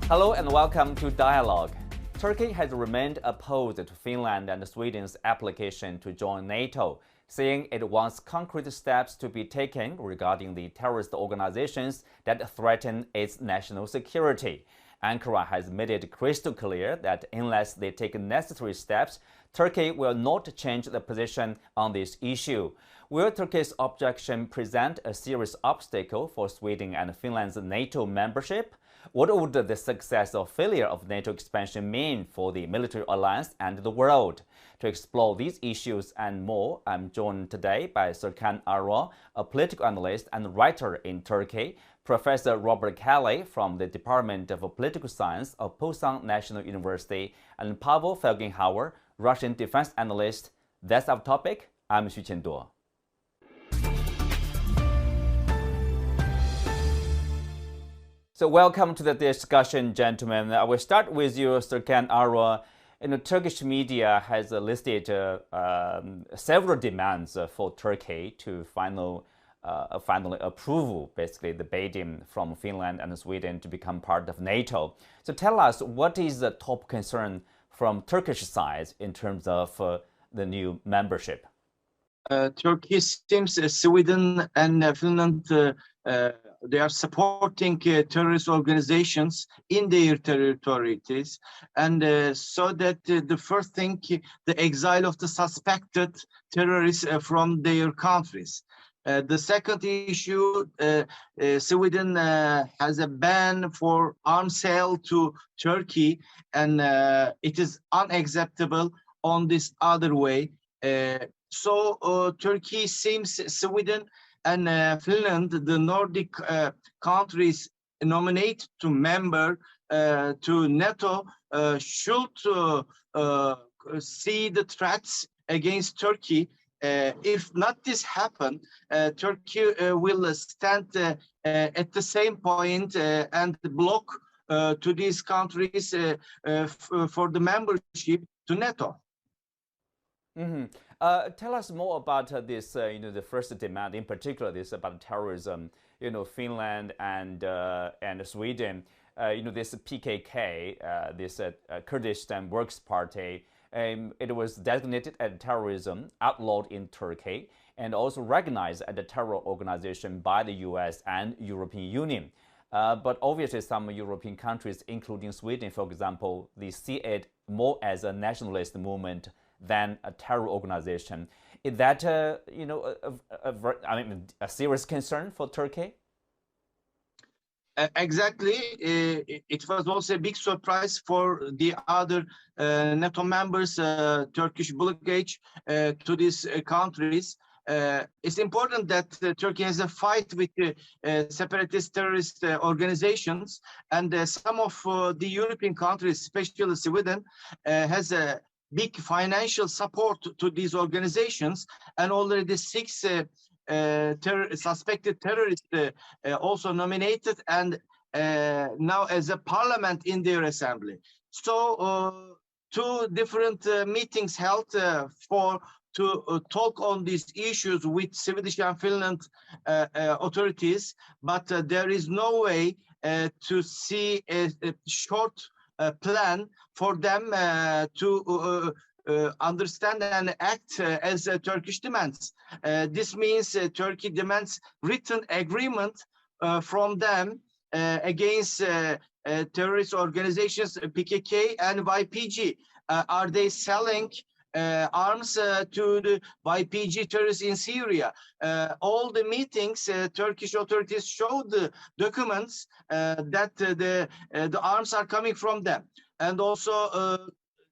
Hello and welcome to Dialogue. Turkey has remained opposed to Finland and Sweden's application to join NATO, saying it wants concrete steps to be taken regarding the terrorist organizations that threaten its national security. Ankara has made it crystal clear that unless they take necessary steps, Turkey will not change the position on this issue. Will Turkey's objection present a serious obstacle for Sweden and Finland's NATO membership? What would the success or failure of NATO expansion mean for the military alliance and the world? To explore these issues and more, I'm joined today by Serkan Arwa, a political analyst and writer in Turkey, Professor Robert Kelly from the Department of Political Science of Pusan National University, and Pavel Felgenhauer, Russian defense analyst. That's our topic. I'm Xu Qianduo. So welcome to the discussion, gentlemen. I will start with you, Serkan Arwa. Turkish media has listed several demands for Turkey to finally approve, basically, the bidding from Finland and Sweden to become part of NATO. So tell us, what is the top concern from Turkish side in terms of the new membership? Turkey seems Sweden and Finland they are supporting terrorist organizations in their territories, and so that the first thing, the exile of the suspected terrorists from their countries. The second issue, Sweden has a ban for arms sale to Turkey, and it is unacceptable on this other way. So Turkey seems Sweden and Finland, the Nordic countries nominate to member to NATO, should see the threats against Turkey. If not this happen, Turkey will stand at the same point and block to these countries for the membership to NATO. Mm-hmm. Tell us more about this, the first demand, in particular, this about terrorism. Finland and Sweden, this PKK, this Kurdistan Works Party, it was designated as terrorism, outlawed in Turkey, and also recognized as a terror organization by the U.S. and European Union. But obviously, some European countries, including Sweden, for example, they see it more as a nationalist movement than a terror organization. Is that a serious concern for Turkey? Exactly. It was also a big surprise for the other NATO members, Turkish blockage to these countries. It's important that Turkey has a fight with separatist terrorist organizations, and some of the European countries, especially Sweden, has a big financial support to these organizations, and already 6 suspected terrorists also nominated, and now as a parliament in their assembly. So 2 different meetings held to talk on these issues with Swedish and Finland authorities, but there is no way to see a short plan for them to understand and act as Turkish demands. This means Turkey demands written agreement from them against terrorist organizations PKK and YPG. Are they selling arms to the YPG terrorists in Syria? All the meetings, Turkish authorities showed the documents that the arms are coming from them. And also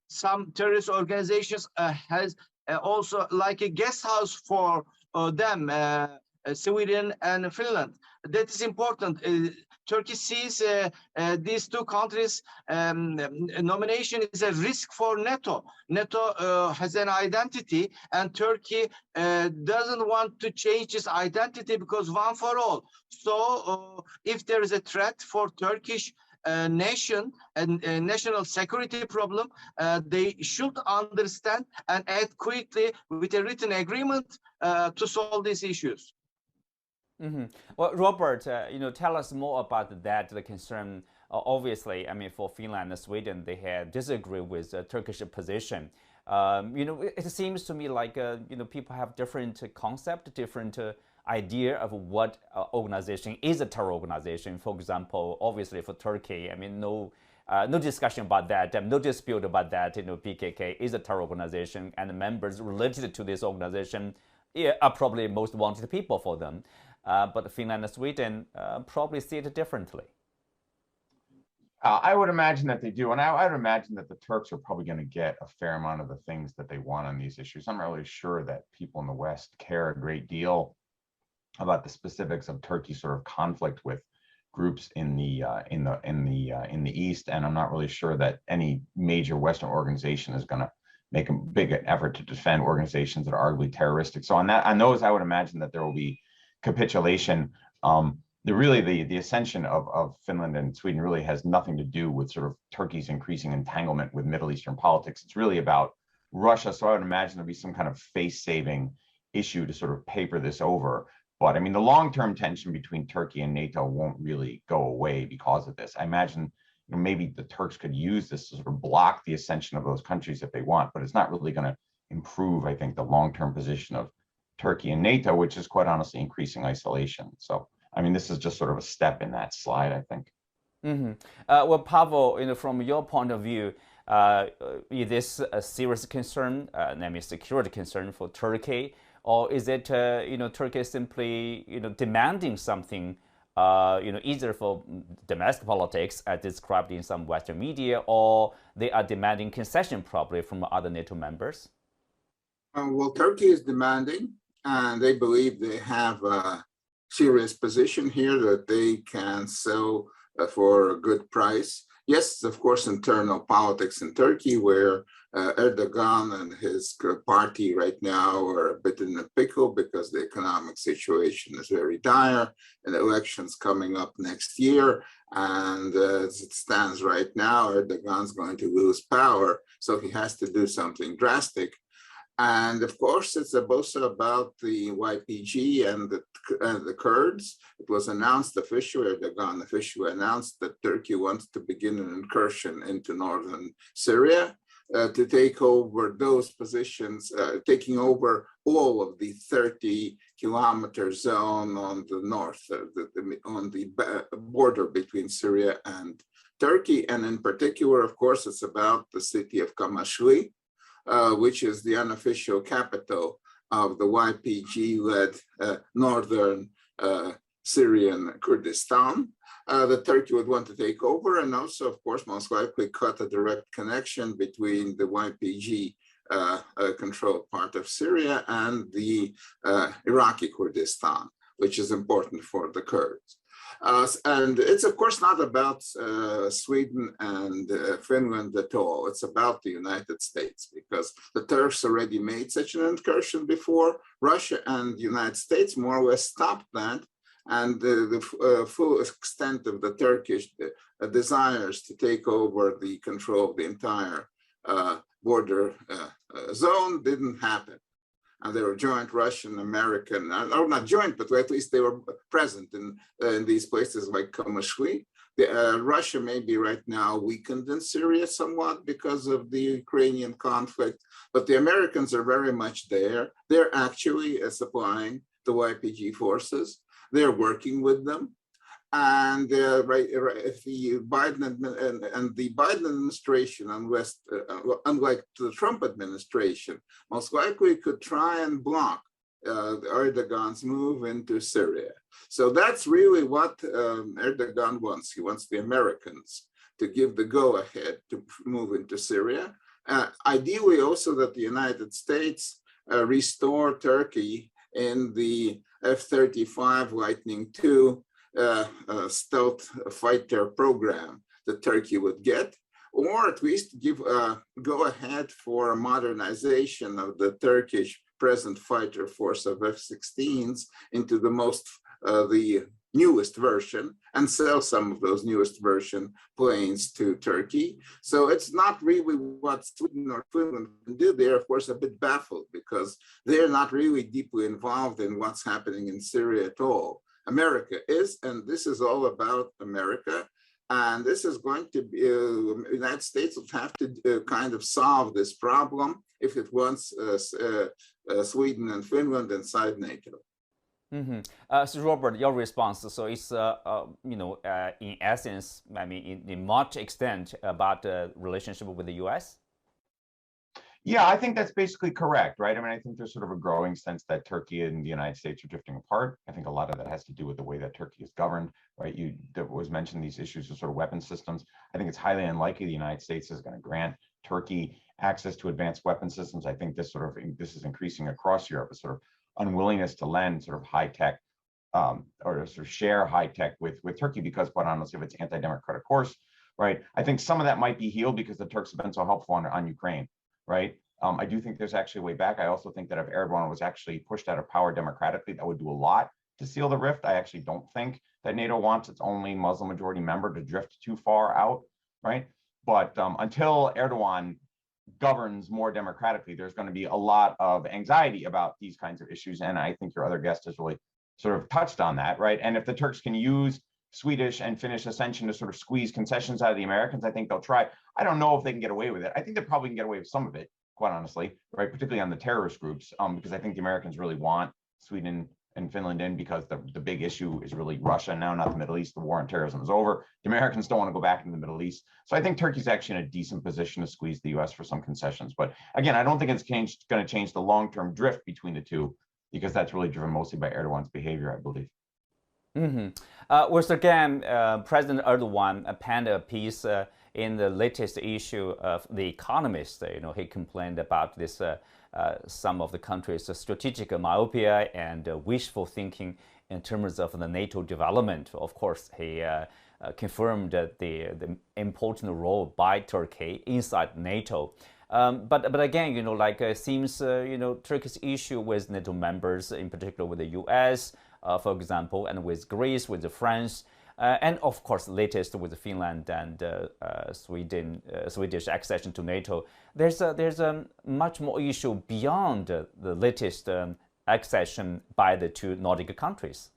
some terrorist organizations has also like a guest house for them, Sweden and Finland. That is important. Turkey sees these 2 countries' nomination is a risk for NATO. NATO has an identity, and Turkey doesn't want to change its identity because one for all. So if there is a threat for Turkish nation and national security problem, they should understand and act quickly with a written agreement to solve these issues. Mm-hmm. Well, Robert, tell us more about that, the concern Obviously, I mean, for Finland and Sweden, they had disagreed with the Turkish position. It seems to me like people have different concept, different idea of what organization is a terror organization. For example, obviously for Turkey, I mean, no discussion about that, no dispute about that. PKK is a terror organization, and the members related to this organization are probably most wanted people for them. But Finland and Sweden probably see it differently. I would imagine that they do. And I would imagine that the Turks are probably going to get a fair amount of the things that they want on these issues. I'm not really sure that people in the West care a great deal about the specifics of Turkey's sort of conflict with groups in the East. And I'm not really sure that any major Western organization is going to make a big effort to defend organizations that are arguably terroristic. So on those, I would imagine that there will be capitulation. The ascension of Finland and Sweden really has nothing to do with sort of Turkey's increasing entanglement with Middle Eastern politics. It's really about Russia. So I would imagine there'll be some kind of face-saving issue to sort of paper this over. But I mean, the long-term tension between Turkey and NATO won't really go away because of this. I imagine maybe the Turks could use this to sort of block the ascension of those countries if they want, but it's not really going to improve, I think, the long-term position of Turkey and NATO, which is quite honestly increasing isolation. So I mean, this is just sort of a step in that slide, I think. Mm-hmm. Well, Pavel, from your point of view, is this a serious concern, namely security concern for Turkey, or is it, Turkey simply, demanding something, either for domestic politics, as described in some Western media, or they are demanding concession probably from other NATO members? Well, Turkey is demanding, and they believe they have a serious position here that they can sell for a good price. Yes, of course, internal politics in Turkey, where Erdogan and his party right now are a bit in a pickle because the economic situation is very dire and elections coming up next year. And as it stands right now, Erdogan's going to lose power, so he has to do something drastic. And of course, it's also about the YPG and the Kurds. It was announced officially, Erdogan officially announced that Turkey wants to begin an incursion into northern Syria to take over those positions, taking over all of the 30-kilometer zone on the north, on the border between Syria and Turkey. And in particular, of course, it's about the city of Kamashli, which is the unofficial capital of the YPG-led northern Syrian Kurdistan, that Turkey would want to take over, and also, of course, most likely cut a direct connection between the YPG controlled part of Syria and the Iraqi Kurdistan, which is important for the Kurds. And it's, of course, not about Sweden and Finland at all. It's about the United States, because the Turks already made such an incursion before. Russia and the United States more or less stopped that. And the full extent of the Turkish desires to take over the control of the entire border zone didn't happen. And they were joint Russian, American, or not joint, but at least they were present in these places like Kamashli. Russia may be right now weakened in Syria somewhat because of the Ukrainian conflict, but the Americans are very much there. They're actually supplying the YPG forces. They're working with them. And if the Biden administration, unlike the Trump administration, most likely could try and block Erdogan's move into Syria. So that's really what Erdogan wants. He wants the Americans to give the go-ahead to move into Syria. Ideally also that the United States restore Turkey in the F-35 Lightning II stealth fighter program that Turkey would get, or at least give a go-ahead for modernization of the Turkish present fighter force of F-16s into the newest version, and sell some of those newest version planes to Turkey. So it's not really what Sweden or Finland can do. They're, of course, a bit baffled because they're not really deeply involved in what's happening in Syria at all. America is, and this is all about America. And this is going to be, the United States will have to kind of solve this problem if it wants Sweden and Finland inside NATO. So Robert, your response. So it's in essence, I mean, in much extent about the relationship with the U.S. Yeah, I think that's basically correct, right? I mean, I think there's sort of a growing sense that Turkey and the United States are drifting apart. I think a lot of that has to do with the way that Turkey is governed, right? There was mentioned these issues of sort of weapon systems. I think it's highly unlikely the United States is going to grant Turkey access to advanced weapon systems. I think this is increasing across Europe, a sort of unwillingness to lend sort of high tech or sort of share high tech with Turkey because, quite honestly, of its anti-democratic course, right? I think some of that might be healed because the Turks have been so helpful on Ukraine. Right. I do think there's actually a way back. I also think that if Erdogan was actually pushed out of power democratically, that would do a lot to seal the rift. I actually don't think that NATO wants its only Muslim majority member to drift too far out. Right. But until Erdogan governs more democratically, there's going to be a lot of anxiety about these kinds of issues. And I think your other guest has really sort of touched on that. Right. And if the Turks can use Swedish and Finnish ascension to sort of squeeze concessions out of the Americans, I think they'll try. I don't know if they can get away with it. I think they probably can get away with some of it, quite honestly, right? Particularly on the terrorist groups, because I think the Americans really want Sweden and Finland in because the big issue is really Russia now, not the Middle East. The war on terrorism is over. The Americans don't want to go back into the Middle East. So I think Turkey's actually in a decent position to squeeze the US for some concessions. But again, I don't think it's going to change the long-term drift between the two, because that's really driven mostly by Erdogan's behavior, I believe. Once again, President Erdogan penned a piece in the latest issue of The Economist. He complained about this some of the countries' strategic myopia and wishful thinking in terms of the NATO development. Of course, he confirmed the important role by Turkey inside NATO. But again, it seems Turkey's issue with NATO members, in particular with the U.S., for example, and with Greece, with France, and of course, latest with Finland and Swedish accession to NATO. There's a much more issue beyond the latest accession by the two Nordic countries.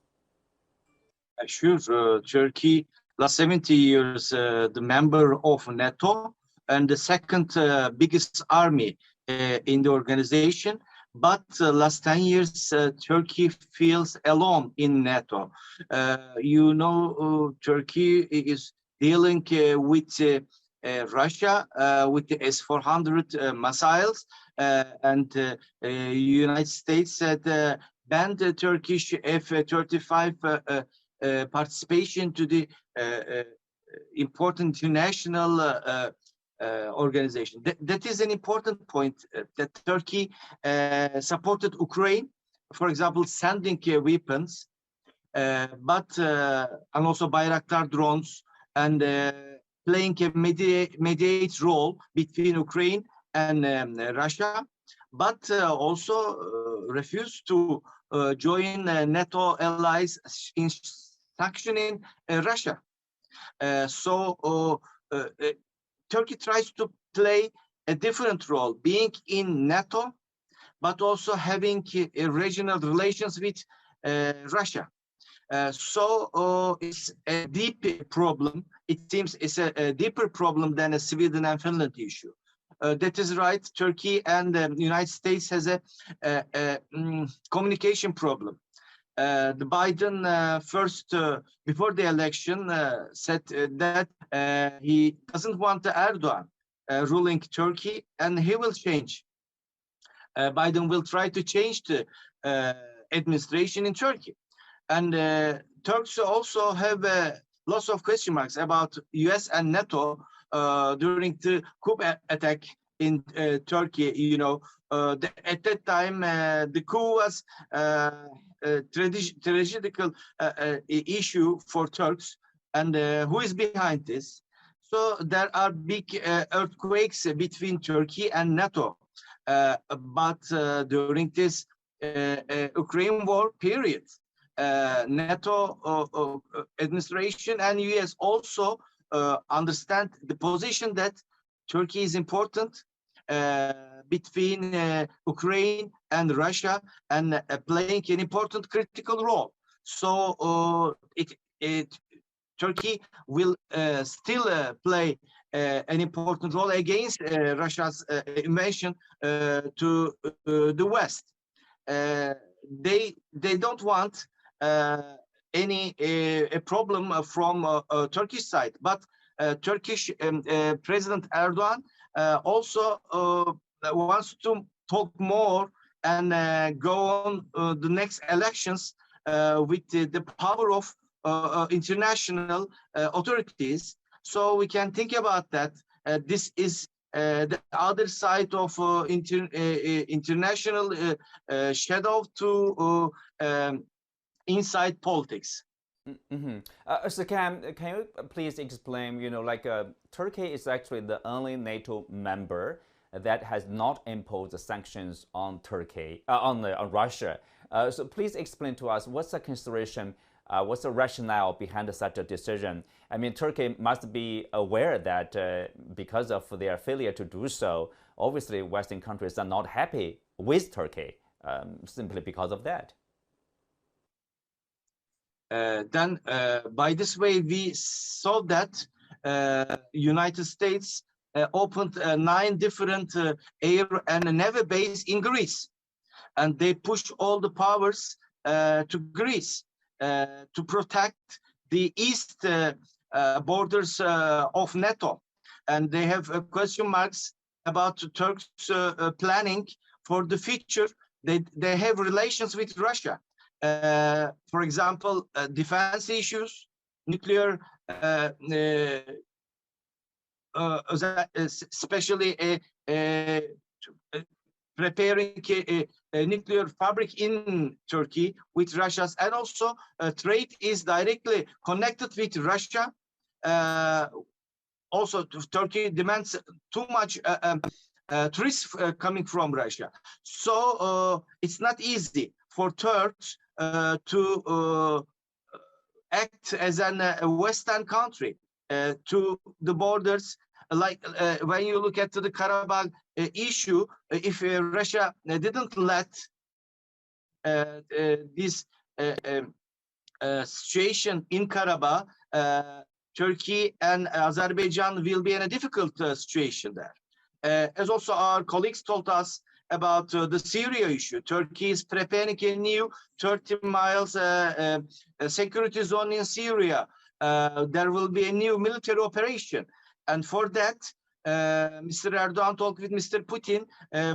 Sure, Turkey last 70 years the member of NATO and the second biggest army in the organization. But last 10 years, Turkey feels alone in NATO. Turkey is dealing with Russia with the S-400 missiles, and the United States had banned the Turkish F-35 participation to the important international organization. That is an important point, that Turkey supported Ukraine, for example, sending weapons, but and also Bayraktar drones, and playing a mediate role between Ukraine and Russia, but also refused to join NATO allies in sanctioning Russia. Turkey tries to play a different role, being in NATO, but also having regional relations with Russia. It's a deep problem. It seems it's a deeper problem than a Sweden and Finland issue. That is right. Turkey and the United States has a communication problem. The Biden first, before the election, said that he doesn't want the Erdogan ruling Turkey, and he will change. Biden will try to change the administration in Turkey. And Turks also have lots of question marks about US and NATO during the coup attack in Turkey. At that time, the coup was strategical issue for Turks, and who is behind this? So there are big earthquakes between Turkey and NATO, but during this Ukraine war period, NATO administration and US also understand the position that Turkey is important between Ukraine and Russia, and playing an important critical role. So Turkey will still play an important role against Russia's invasion to the West. They don't want any a problem from Turkish side, but Turkish President Erdogan also wants to talk more and go on the next elections with the power of international authorities. So we can think about that. This is the other side of international shadow to inside politics. Mm-hmm. So can you please explain, Turkey is actually the only NATO member that has not imposed sanctions on Turkey, on Russia. So please explain to us what's the consideration, what's the rationale behind such a decision? I mean, Turkey must be aware that because of their failure to do so, obviously Western countries are not happy with Turkey simply because of that. Then by this way, we saw that United States opened 9 different air and naval bases in Greece, and they pushed all the powers to Greece to protect the east borders of NATO, and they have question marks about Turks planning for the future. They have relations with Russia. For example, defense issues, nuclear, especially preparing a nuclear fabric in Turkey with Russia, and also trade is directly connected with Russia. Also, Turkey demands too much tourists coming from Russia, so it's not easy for Turks to act as a Western country to the borders. Like when you look at the Karabakh issue, if Russia didn't let this situation in Karabakh, Turkey and Azerbaijan will be in a difficult situation there. As also our colleagues told us about the Syria issue, Turkey is preparing a new 30 miles security zone in Syria. There will be a new military operation. And for that, Mr. Erdogan talked with Mr. Putin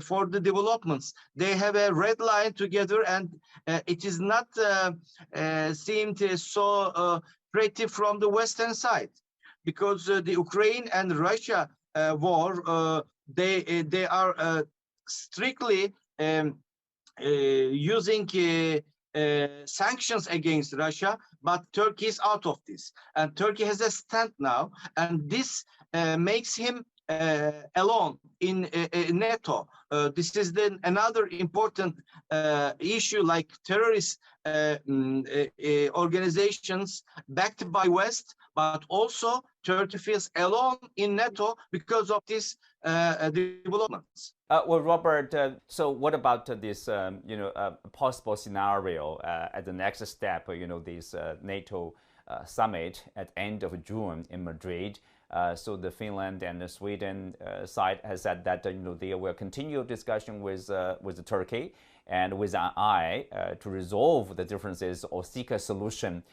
for the developments. They have a red line together, and it is not seemed so pretty from the Western side, because the Ukraine and Russia war, they are strictly using sanctions against Russia, but Turkey is out of this, and Turkey has a stand now, and this makes him alone in NATO. This is then another important issue, like terrorist organizations backed by West, but also Turkey feels alone in NATO because of these developments. Well, Robert, so what about this, possible scenario at the next step, this NATO summit at the end of June in Madrid? So the Finland and the Sweden side has said that they will continue discussion with Turkey and with an eye to resolve the differences or seek a solution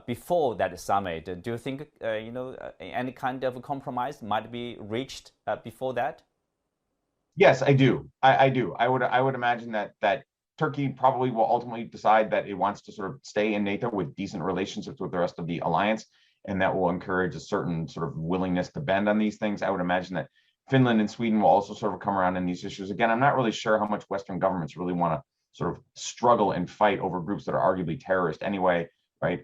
before that summit. Do you think any kind of compromise might be reached before that? Yes, I do. I do. I would imagine that Turkey probably will ultimately decide that it wants to sort of stay in NATO with decent relationships with the rest of the alliance, and that will encourage a certain sort of willingness to bend on these things. I would imagine that Finland and Sweden will also sort of come around in these issues. Again, I'm not really sure how much Western governments really want to sort of struggle and fight over groups that are arguably terrorist anyway, right?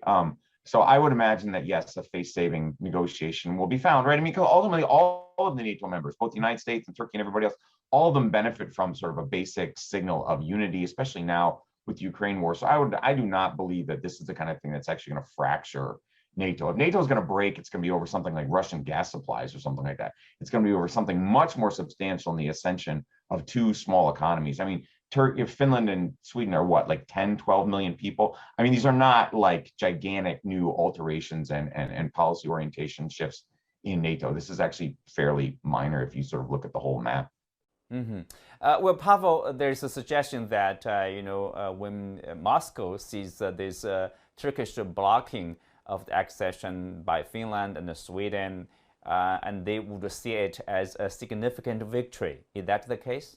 So I would imagine that, yes, a face-saving negotiation will be found, right? I mean, ultimately, all of the NATO members, both the United States and Turkey and everybody else, all of them benefit from sort of a basic signal of unity, especially now with the Ukraine war. So I do not believe that this is the kind of thing that's actually going to fracture NATO. If NATO is going to break, it's going to be over something like Russian gas supplies or something like that. It's going to be over something much more substantial in the ascension of 2 small economies. I mean, Finland and Sweden are what, like 10, 12 million people? I mean, these are not like gigantic new alterations and policy orientation shifts in NATO. This is actually fairly minor if you sort of look at the whole map. Mm-hmm. Well, Pavel, there's a suggestion that when Moscow sees this Turkish blocking of the accession by Finland and Sweden, and they would see it as a significant victory. Is that the case?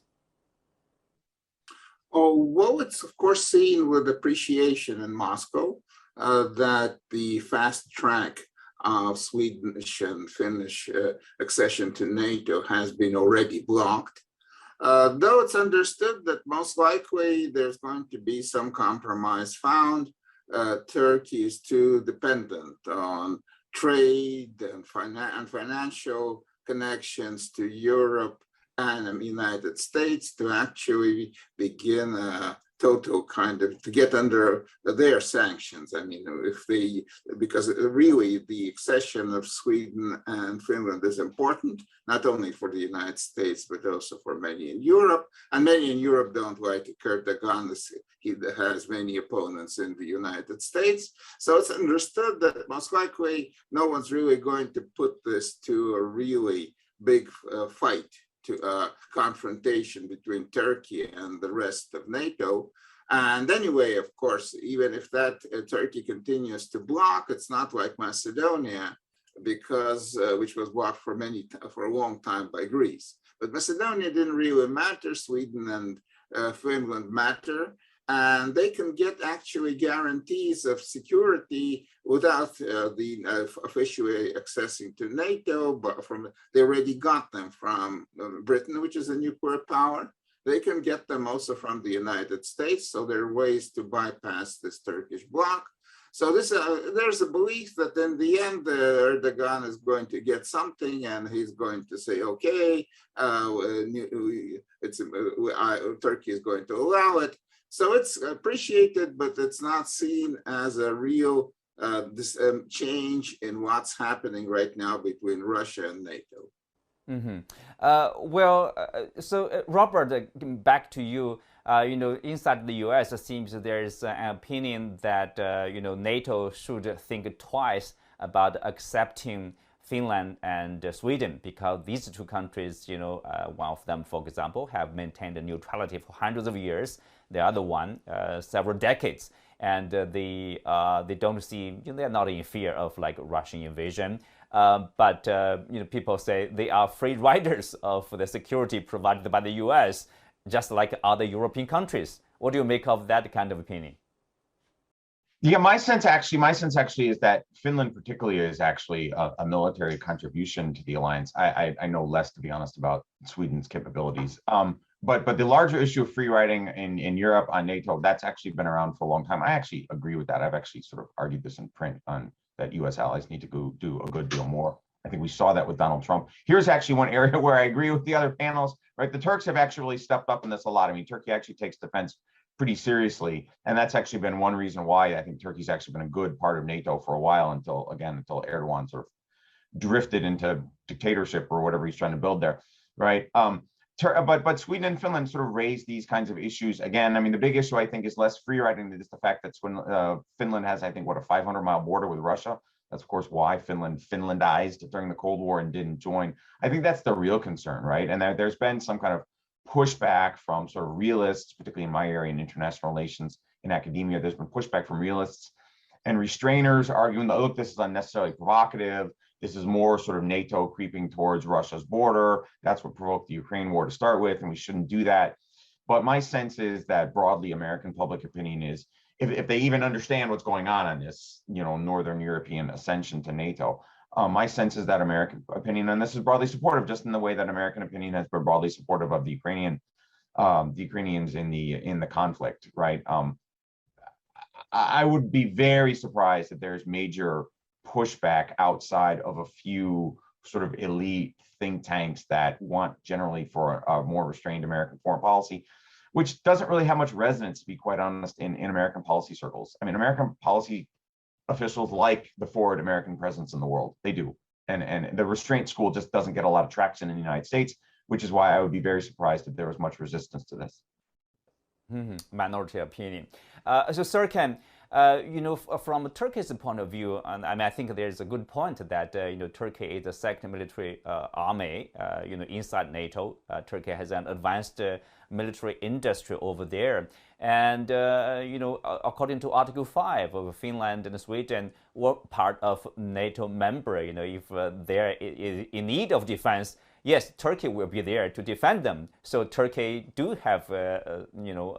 Oh, well, it's of course seen with appreciation in Moscow that the fast track of Swedish and Finnish accession to NATO has been already blocked. Though it's understood that most likely there's going to be some compromise found. Turkey is too dependent on trade and financial connections to Europe and the United States to actually begin a total kind of, to get under their sanctions. I mean, because really the accession of Sweden and Finland is important, not only for the United States, but also for many in Europe. And many in Europe don't like Erdogan, he has many opponents in the United States. So it's understood that most likely no one's really going to put this to a really big fight, to a confrontation between Turkey and the rest of NATO. And anyway, of course, even if that Turkey continues to block, it's not like Macedonia, because which was blocked for a long time by Greece. But Macedonia didn't really matter. Sweden and Finland matter, and they can get actually guarantees of security without officially accessing to NATO, but they already got them from Britain, which is a nuclear power. They can get them also from the United States. So there are ways to bypass this Turkish bloc. So there's a belief that in the end, Erdogan is going to get something, and he's going to say, okay, Turkey is going to allow it. So it's appreciated, but it's not seen as a real change in what's happening right now between Russia and NATO. Mm-hmm. Robert, back to you. Inside the U.S., it seems there's an opinion that NATO should think twice about accepting Finland and Sweden, because these two countries, one of them, for example, have maintained neutrality for hundreds of years. The other one, several decades, and they don't see, they're not in fear of like Russian invasion. But people say they are free riders of the security provided by the U.S., just like other European countries. What do you make of that kind of opinion? Yeah, my sense actually is that Finland particularly is actually a military contribution to the alliance. I know less, to be honest, about Sweden's capabilities. But the larger issue of free riding in Europe on NATO, that's actually been around for a long time. I actually agree with that. I've actually sort of argued this in print on that U.S. allies need to go do a good deal more. I think we saw that with Donald Trump. Here's actually one area where I agree with the other panels, right? The Turks have actually really stepped up in this a lot. I mean, Turkey actually takes defense pretty seriously. And that's actually been one reason why I think Turkey's actually been a good part of NATO for a while until Erdogan sort of drifted into dictatorship or whatever he's trying to build there, right? But Sweden and Finland sort of raise these kinds of issues. Again, I mean, the big issue, I think, is less free riding. It's the fact that Finland has, I think, a 500-mile border with Russia. That's, of course, why Finland Finlandized during the Cold War and didn't join. I think that's the real concern, right? And there's been some kind of pushback from sort of realists, particularly in my area in international relations, in academia. There's been pushback from realists and restrainers arguing that, look, this is unnecessarily provocative. This is more sort of NATO creeping towards Russia's border. That's what provoked the Ukraine war to start with, and we shouldn't do that. But my sense is that broadly American public opinion is, if they even understand what's going on this, Northern European ascension to NATO, my sense is that American opinion, and this is broadly supportive, just in the way that American opinion has been broadly supportive of the Ukrainians in the conflict, right? I would be very surprised if there's major pushback outside of a few sort of elite think tanks that want generally for a more restrained American foreign policy, which doesn't really have much resonance, to be quite honest, in American policy circles. I mean, American policy officials like the forward American presence in the world. They do. And the restraint school just doesn't get a lot of traction in the United States, which is why I would be very surprised if there was much resistance to this. Minority opinion. So, Serkan, from Turkey's point of view, and I think there's a good point that Turkey is the second military army, inside NATO. Turkey has an advanced military industry over there, and according to Article 5 of Finland and Sweden were part of NATO member. If they're in need of defense, yes, Turkey will be there to defend them. So Turkey do have a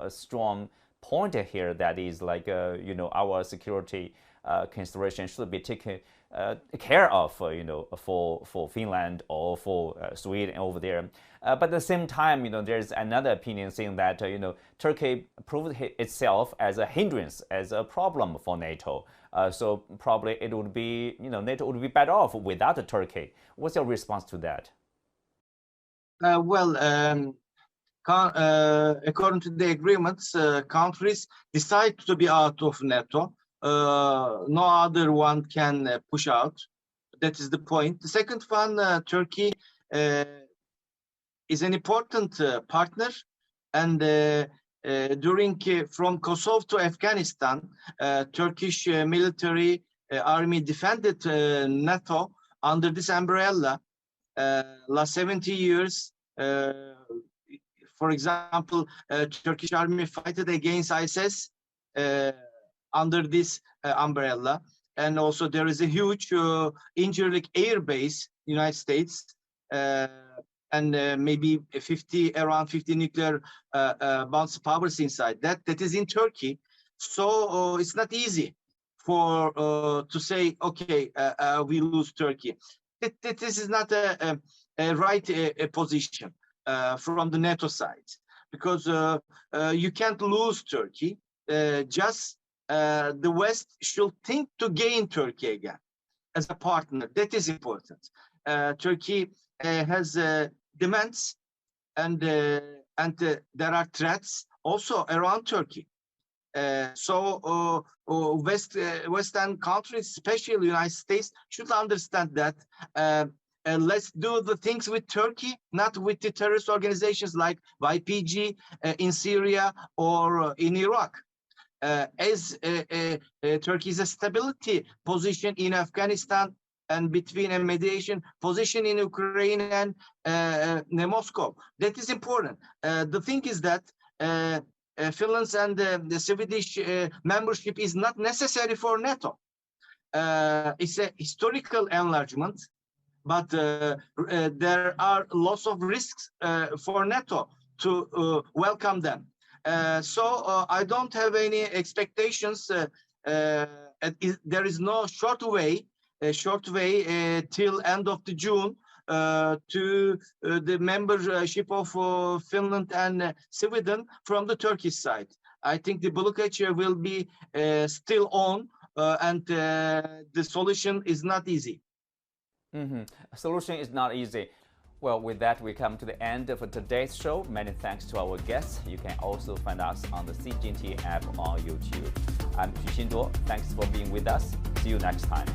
strong point here that is like our security consideration should be taken care of for Finland or for Sweden over there. But at the same time, there's another opinion saying that Turkey proved itself as a hindrance, as a problem for NATO. So probably it would be NATO would be better off without Turkey. What's your response to that? According to the agreements, countries decide to be out of NATO. No other one can push out. That is the point. The second one, Turkey is an important partner, and from Kosovo to Afghanistan, Turkish military army defended NATO under this umbrella last 70 years. For example, Turkish army fought against ISIS under this umbrella, and also there is a huge Incirlik air base, United States, and maybe around 50 nuclear bombs powers inside. That is in Turkey, so it's not easy for to say, okay, we lose Turkey. This is not a right position from the NATO side, because you can't lose Turkey. Just the West should think to gain Turkey again as a partner. That is important. Turkey has demands, and there are threats also around Turkey. So Western countries, especially the United States, should understand that. Let's do the things with Turkey, not with the terrorist organizations like YPG in Syria or in Iraq. As Turkey's a stability position in Afghanistan and between a mediation position in Ukraine and Moscow, that is important. The thing is that Finland's and the Swedish membership is not necessary for NATO. It's a historical enlargement, but there are lots of risks for NATO to welcome them. So I don't have any expectations. There is no short way till end of the June to the membership of Finland and Sweden from the Turkish side. I think the blockage will be still on, and the solution is not easy. Solution is not easy. Well, with that, we come to the end of today's show. Many thanks to our guests. You can also find us on the CGTN app on YouTube. I'm Xu Xinduo. Thanks for being with us. See you next time.